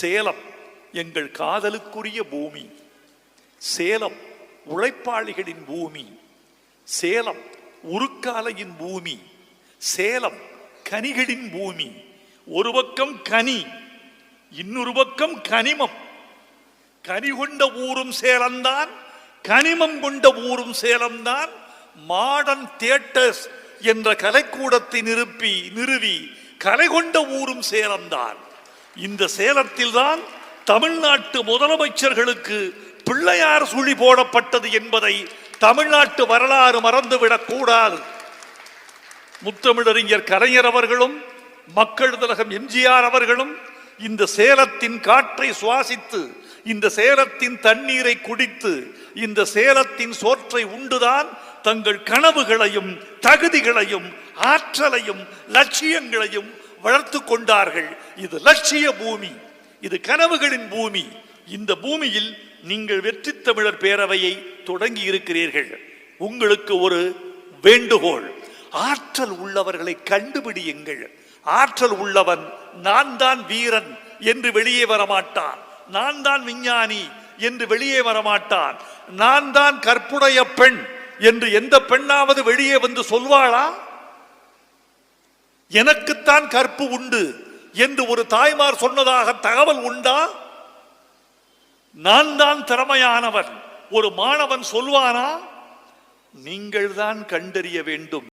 சேலம் எங்கள் காதலுக்குரிய பூமி. சேலம் உழைப்பாளிகளின் பூமி. சேலம் உருக்காலையின் பூமி. சேலம் கனிகளின் பூமி. ஒரு பக்கம் கனி, இன்னொரு பக்கம் கனிமம். கனி கொண்ட ஊரும் சேலம்தான், கனிமம் கொண்ட ஊரும் சேலம்தான். மாடர்ன் தியேட்டர்ஸ் என்ற கலைக்கூடத்தை நிறுவி கலை கொண்ட ஊரும் சேலம்தான். இந்த சேலத்தில் தான் தமிழ்நாட்டு முதலமைச்சர்களுக்கு பிள்ளையார் சுழி போடப்பட்டது என்பதை தமிழ்நாட்டு வரலாறு மறந்துவிடக் கூடாது. முத்தமிழறிஞர் கலைஞர் அவர்களும் மக்கள் திலகம் எம்ஜிஆர் அவர்களும் இந்த சேலத்தின் காற்றை சுவாசித்து, இந்த சேலத்தின் தண்ணீரை குடித்து, இந்த சேலத்தின் சோற்றை உண்டுதான் தங்கள் கனவுகளையும் தகுதிகளையும் ஆற்றலையும் லட்சியங்களையும் வளர்த்து கொண்டார்கள். இது லட்சிய பூமி, இது கனவுகளின் பூமி. இந்த பூமியில் நீங்கள் வெற்றி தமிழர் பேரவையை தொடங்கி இருக்கிறீர்கள். உங்களுக்கு ஒரு வேண்டுகோள், ஆற்றல் உள்ளவர்களை கண்டுபிடியுங்கள். ஆற்றல் உள்ளவன் நான் தான் வீரன் என்று வெளியே வரமாட்டான், நான் தான் விஞ்ஞானி என்று வெளியே வரமாட்டான், நான் தான் கற்புடைய பெண் என்று எந்த பெண்ணாவது வெளியே வந்து சொல்வாளா? எனக்குத்தான் கற்பு உண்டு என்று ஒரு தாய்மார் சொன்னதாக தகவல் உண்டா? நான் தான் திறமையானவன் ஒரு மாணவன் சொல்வானா? நீங்கள் தான் கண்டறிய வேண்டும்.